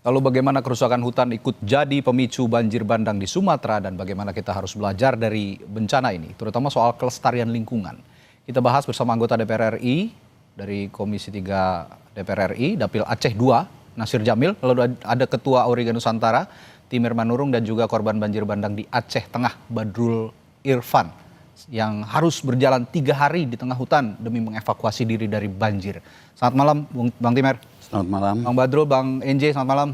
Lalu bagaimana kerusakan hutan ikut jadi pemicu banjir bandang di Sumatera dan bagaimana kita harus belajar dari bencana ini, terutama soal kelestarian lingkungan. Kita bahas bersama anggota DPR RI dari Komisi 3 DPR RI, Dapil Aceh 2, Nasir Jamil, lalu ada Ketua Auriga Nusantara, Timur Manurung, dan juga korban banjir bandang di Aceh Tengah, Badrul Irfan, yang harus berjalan 3 hari di tengah hutan demi mengevakuasi diri dari banjir. Selamat malam, Bang Timer. Selamat malam. Bang Badrul, Bang NJ, selamat malam.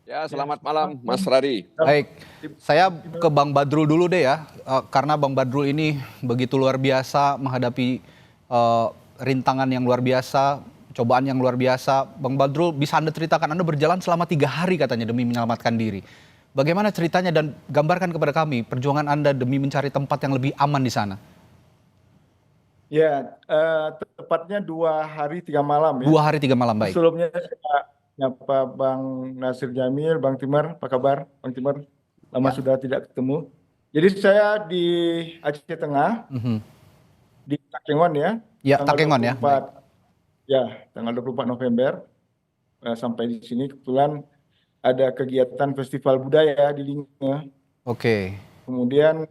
Ya, selamat malam Mas Radi. Baik, saya ke Bang Badrul dulu deh ya, karena Bang Badrul ini begitu luar biasa menghadapi rintangan yang luar biasa, cobaan yang luar biasa. Bang Badrul, bisa Anda ceritakan, Anda berjalan selama 3 hari katanya demi menyelamatkan diri. Bagaimana ceritanya dan gambarkan kepada kami perjuangan Anda demi mencari tempat yang lebih aman di sana. Ya, tepatnya 2 hari 3 malam ya. 2 hari 3 malam, baik. Sebelumnya saya nyapa Bang Nasir Jamil, Bang Timur, apa kabar Bang Timur? Lama sudah tidak ketemu. Jadi saya di Aceh Tengah, di Takengon ya. Ya, Takengon ya. Ya, tanggal 24 November sampai di sini kebetulan ada kegiatan festival budaya di Linge. Oke. Kemudian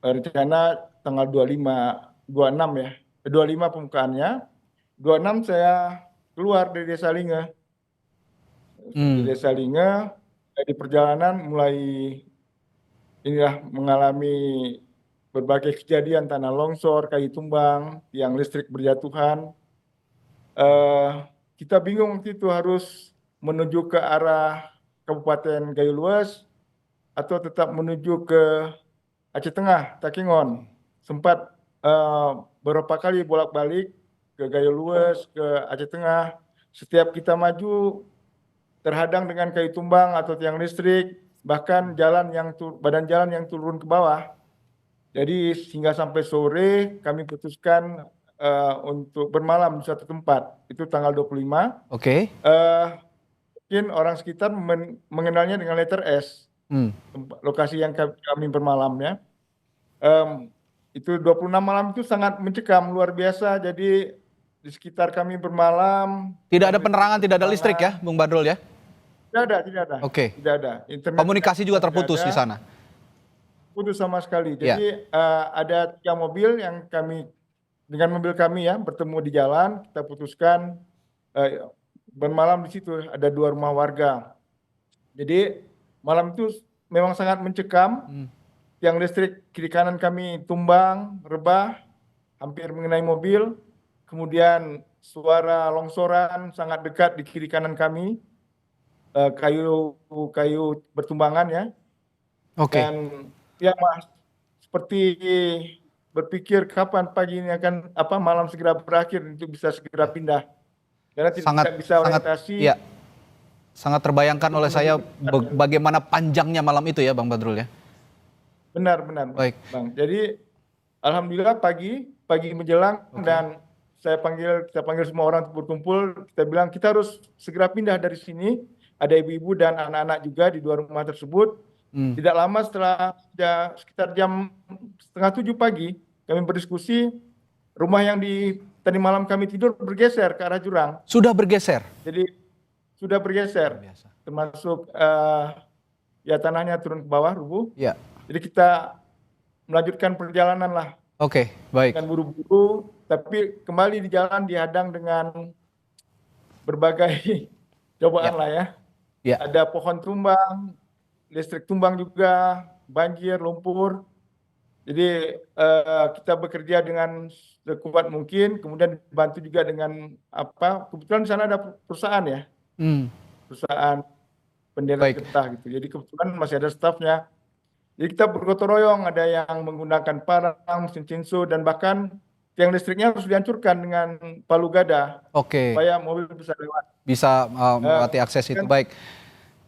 rencana tanggal 26 ya. 25 pembukaannya. 26 saya keluar dari Desa Linge. Di Desa Linge, di perjalanan mulai mengalami berbagai kejadian tanah longsor, kayu tumbang, tiang listrik berjatuhan. Kita bingung waktu itu harus menuju ke arah Kabupaten Gayo Luas atau tetap menuju ke Aceh Tengah, Takengon. Sempat beberapa kali bolak-balik ke Gayo Luas, ke Aceh Tengah. Setiap kita maju terhadang dengan kayu tumbang atau tiang listrik, bahkan badan jalan yang turun ke bawah. Jadi hingga sampai sore kami putuskan untuk bermalam di satu tempat. Itu tanggal 25. Oke. Mungkin orang sekitar mengenalnya dengan letter S. Lokasi yang kami bermalamnya. Itu 26 malam itu sangat mencekam, luar biasa. Jadi di sekitar kami bermalam. Tidak ada penerangan, tidak ada listrik ya, Bung Badrul ya? Tidak ada. Oke. Tidak ada. Internet Komunikasi juga terputus di sana? Putus sama sekali. Jadi ada 3 mobil yang dengan mobil kami ya, bertemu di jalan. Kita putuskan bermalam di situ. Ada 2 rumah warga. Jadi malam itu memang sangat mencekam. Tiang listrik kiri kanan kami tumbang, rebah, hampir mengenai mobil. Kemudian suara longsoran sangat dekat di kiri kanan kami. Kayu bertumbangan ya. Oke. Dan ya Mas, seperti berpikir kapan pagi ini malam segera berakhir untuk bisa segera pindah. Karena tidak bisa orientasi. Ya. Sangat terbayangkan oleh saya bagaimana panjangnya malam itu ya, Bang Badrul ya. Benar. Baik. Bang. Jadi alhamdulillah pagi menjelang dan kita panggil semua orang untuk berkumpul. Kita bilang kita harus segera pindah dari sini. Ada ibu-ibu dan anak-anak juga di 2 rumah tersebut. Tidak lama setelah sekitar jam 6:30 pagi kami berdiskusi, rumah yang tadi malam kami tidur bergeser ke arah jurang. Sudah bergeser? Jadi sudah bergeser, termasuk tanahnya turun ke bawah, rubuh. Ya. Jadi kita melanjutkan perjalanan lah. Oke, baik. Dengan buru-buru, tapi kembali di jalan dihadang dengan berbagai cobaan lah ya. Ada pohon tumbang, listrik tumbang juga, banjir, lumpur. Jadi kita bekerja dengan sekuat mungkin, kemudian dibantu juga dengan kebetulan di sana ada perusahaan ya. Perusahaan penderek getah gitu. Jadi kebetulan masih ada stafnya. Jadi kita bergotong royong, ada yang menggunakan parang, mesin cinsu, dan bahkan tiang listriknya harus dihancurkan dengan palu gada. Oke. Supaya mobil bisa lewat. Bisa melewati akses itu. Baik,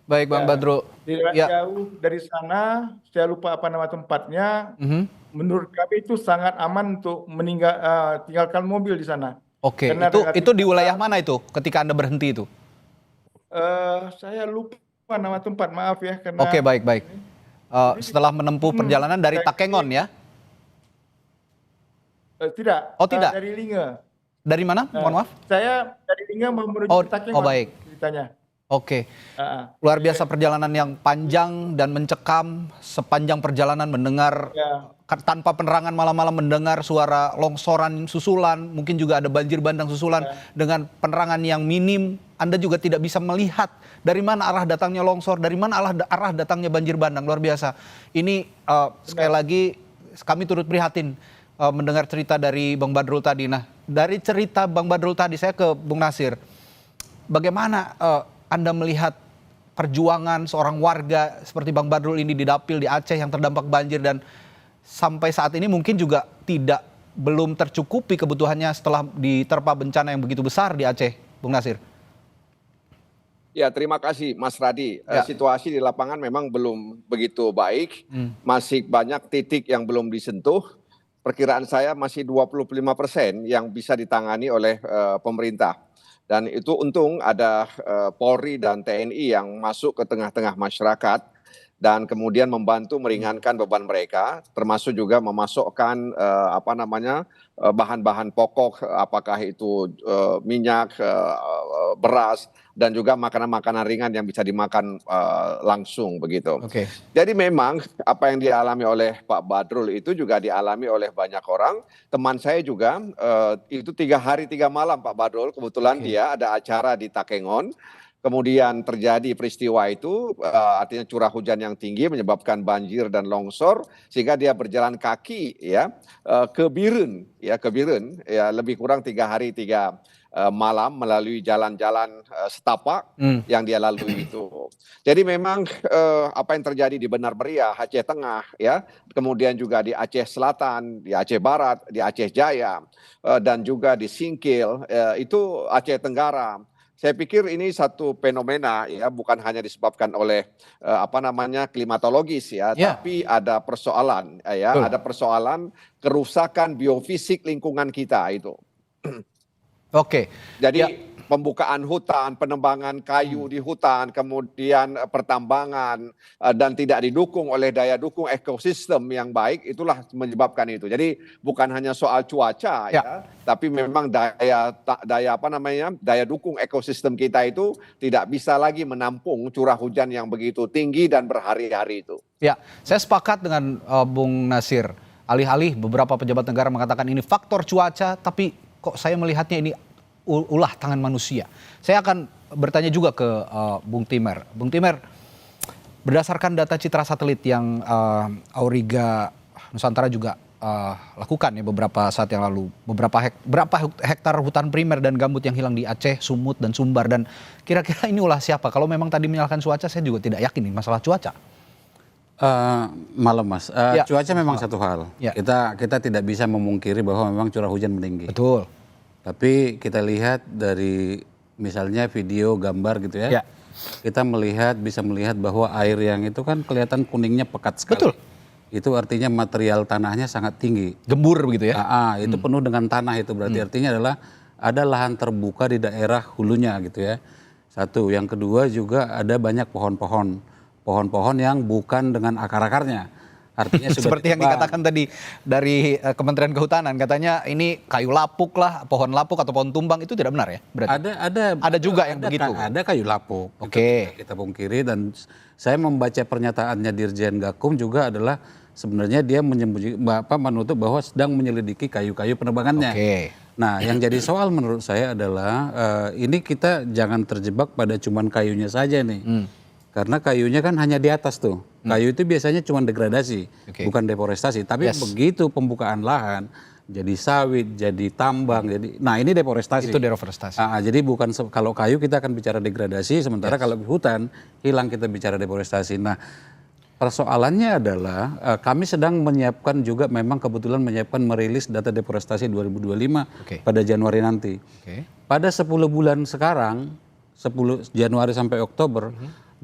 Bang Badrul. Tidak jauh dari sana, saya lupa apa nama tempatnya. Menurut kami itu sangat aman untuk tinggalkan mobil di sana. Oke, itu di wilayah mana itu ketika Anda berhenti itu? Saya lupa nama tempat, maaf ya. Oke, baik. Setelah menempuh perjalanan dari Takengon ya? Tidak. Oh, tidak? Dari Linge. Dari mana? Mohon maaf. Saya dari Linge menuju Takengon. Oh, baik. ceritanya. Oke, luar biasa perjalanan yang panjang dan mencekam. Sepanjang perjalanan mendengar tanpa penerangan, malam-malam mendengar suara longsoran susulan, mungkin juga ada banjir bandang susulan dengan penerangan yang minim. Anda juga tidak bisa melihat dari mana arah datangnya longsor, dari mana arah datangnya banjir bandang. Luar biasa. Ini sekali lagi kami turut prihatin mendengar cerita dari Bang Badrul tadi. Nah, dari cerita Bang Badrul tadi saya ke Bung Nasir. Bagaimana Anda melihat perjuangan seorang warga seperti Bang Badrul ini di Dapil di Aceh yang terdampak banjir dan sampai saat ini mungkin juga belum tercukupi kebutuhannya setelah diterpa bencana yang begitu besar di Aceh, Bung Nasir? Ya, terima kasih Mas Radi. Situasi di lapangan memang belum begitu baik. Masih banyak titik yang belum disentuh. Perkiraan saya masih 25% yang bisa ditangani oleh pemerintah. Dan itu untung ada Polri dan TNI yang masuk ke tengah-tengah masyarakat dan kemudian membantu meringankan beban mereka, termasuk juga memasukkan bahan-bahan pokok, apakah itu minyak, beras, dan juga makanan-makanan ringan yang bisa dimakan langsung begitu. Oke. Jadi memang apa yang dialami oleh Pak Badrul itu juga dialami oleh banyak orang. Teman saya juga itu 3 hari 3 malam Pak Badrul, kebetulan dia ada acara di Takengon. Kemudian terjadi peristiwa itu, artinya curah hujan yang tinggi menyebabkan banjir dan longsor, sehingga dia berjalan kaki ke Biren, ya lebih kurang 3 hari 3 malam melalui jalan-jalan setapak yang dia lalui itu. Jadi memang apa yang terjadi di Benar Meriah, Aceh Tengah, ya, kemudian juga di Aceh Selatan, di Aceh Barat, di Aceh Jaya, dan juga di Singkil, itu Aceh Tenggara. Saya pikir ini satu fenomena ya, bukan hanya disebabkan oleh klimatologis ya, tapi ada persoalan ada persoalan kerusakan biofisik lingkungan kita itu. Oke. Jadi pembukaan hutan, penebangan kayu di hutan, kemudian pertambangan dan tidak didukung oleh daya dukung ekosistem yang baik, itulah menyebabkan itu. Jadi bukan hanya soal cuaca ya, tapi memang daya dukung ekosistem kita itu tidak bisa lagi menampung curah hujan yang begitu tinggi dan berhari-hari itu. Ya, saya sepakat dengan Bung Nasir. Alih-alih beberapa pejabat negara mengatakan ini faktor cuaca, tapi kok saya melihatnya ini ulah tangan manusia. Saya akan bertanya juga ke Bung Timer. Bung Timer, berdasarkan data citra satelit yang Auriga Nusantara juga lakukan ya beberapa saat yang lalu, berapa hektar hutan primer dan gambut yang hilang di Aceh, Sumut dan Sumbar, dan kira-kira ini ulah siapa? Kalau memang tadi menyalahkan cuaca, saya juga tidak yakin ini masalah cuaca. Malam Mas, cuaca memang satu hal. Kita tidak bisa memungkiri bahwa memang curah hujan meninggi. Betul. Tapi kita lihat dari misalnya video, gambar gitu ya. Kita bisa melihat bahwa air yang itu kan kelihatan kuningnya pekat sekali. Betul. Itu artinya material tanahnya sangat tinggi. Gembur begitu ya? Itu penuh dengan tanah, itu berarti artinya adalah ada lahan terbuka di daerah hulunya gitu ya. Satu, yang kedua juga ada banyak pohon-pohon yang bukan dengan akar-akarnya. Artinya seperti yang dikatakan tadi dari Kementerian Kehutanan, katanya ini kayu lapuk lah, pohon lapuk atau pohon tumbang, itu tidak benar ya? Berarti ada juga yang begitu. Ada kayu lapuk. Oke. Kita pungkiri, dan saya membaca pernyataannya Dirjen Gakum juga adalah sebenarnya dia menutup bahwa sedang menyelidiki kayu-kayu penebangannya. Oke. Nah, yang jadi soal menurut saya adalah ini kita jangan terjebak pada cuman kayunya saja nih. Karena kayunya kan hanya di atas tuh. Kayu itu biasanya cuma degradasi, bukan deforestasi. Tapi begitu pembukaan lahan, jadi sawit, jadi tambang, nah ini deforestasi. Itu deforestasi. Jadi bukan kalau kayu kita akan bicara degradasi, sementara kalau hutan hilang kita bicara deforestasi. Nah, persoalannya adalah kami sedang menyiapkan juga, memang kebetulan menyiapkan merilis data deforestasi 2025 pada Januari nanti. Pada 10 bulan sekarang, 10 Januari sampai Oktober,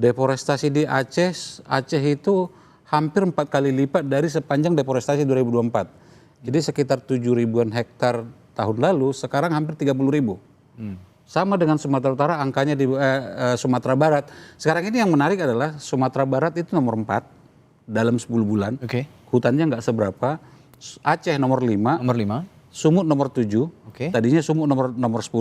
deforestasi di Aceh itu hampir 4 kali lipat dari sepanjang deforestasi 2024. Jadi sekitar 7.000-an hektar tahun lalu, sekarang hampir 30.000. Sama dengan Sumatera Utara, angkanya di Sumatera Barat. Sekarang ini yang menarik adalah Sumatera Barat itu nomor 4 dalam 10 bulan. Hutannya nggak seberapa. Aceh nomor 5. Sumut nomor 7, Oke. tadinya Sumut nomor 10,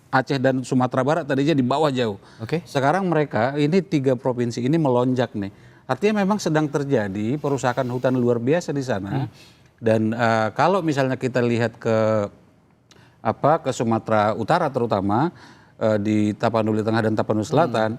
Aceh dan Sumatera Barat tadinya di bawah jauh. Oke. Sekarang mereka ini 3 provinsi ini melonjak nih. Artinya memang sedang terjadi perusakan hutan luar biasa di sana. Dan kalau misalnya kita lihat ke Sumatera Utara terutama di Tapanuli Tengah dan Tapanuli Selatan,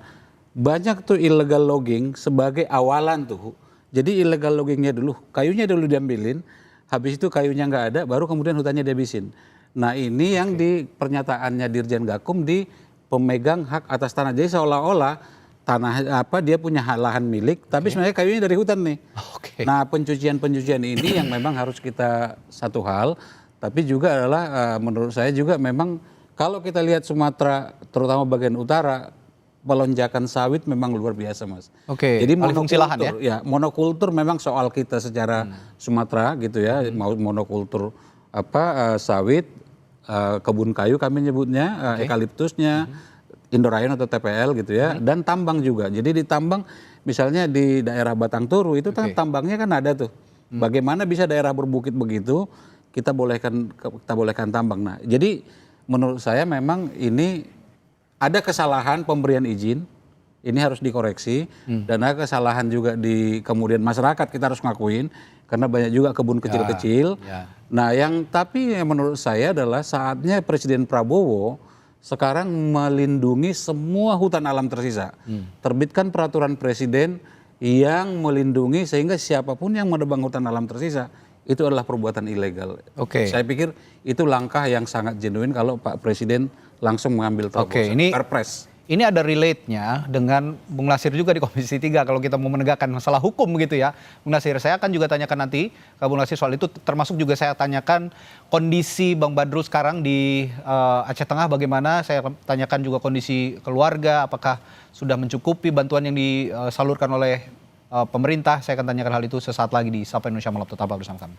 banyak tuh illegal logging sebagai awalan tuh. Jadi illegal loggingnya dulu, kayunya dulu diambilin. Habis itu kayunya nggak ada, baru kemudian hutannya dihabisin. Nah ini yang di pernyataannya Dirjen Gakum di pemegang hak atas tanah. Jadi seolah-olah tanah dia punya lahan milik, tapi sebenarnya kayunya dari hutan nih. Nah pencucian ini yang memang harus kita satu hal, tapi juga adalah menurut saya juga memang kalau kita lihat Sumatera, terutama bagian utara, pelonjakan sawit memang luar biasa, Mas. Jadi fungsi lahan ya, monokultur memang soal kita secara Sumatera gitu ya, mau monokultur sawit, kebun kayu kami nyebutnya, eukaliptusnya, Indorayon atau TPL gitu ya, dan tambang juga. Jadi di tambang misalnya di daerah Batang Toru itu tambangnya kan ada tuh. Bagaimana bisa daerah berbukit begitu kita bolehkan tambang. Nah, jadi menurut saya memang ini ada kesalahan pemberian izin, ini harus dikoreksi, dan ada kesalahan juga di kemudian masyarakat kita harus ngakuin, karena banyak juga kebun kecil-kecil. Nah tapi menurut saya adalah saatnya Presiden Prabowo sekarang melindungi semua hutan alam tersisa. Terbitkan peraturan presiden yang melindungi sehingga siapapun yang menebang hutan alam tersisa, itu adalah perbuatan ilegal. Saya pikir itu langkah yang sangat genuine kalau Pak Presiden langsung mengambil terobosan Perpres. Ini ada relate-nya dengan Bung Nasir juga di Komisi 3 kalau kita mau menegakkan masalah hukum gitu ya. Bung Nasir, saya akan juga tanyakan nanti ke Bung Nasir soal itu, termasuk juga saya tanyakan kondisi Bang Badrul sekarang di Aceh Tengah bagaimana, saya tanyakan juga kondisi keluarga, apakah sudah mencukupi bantuan yang disalurkan oleh pemerintah. Saya akan tanyakan hal itu sesaat lagi di Sapa Indonesia Malam, tetaplah bersama kami.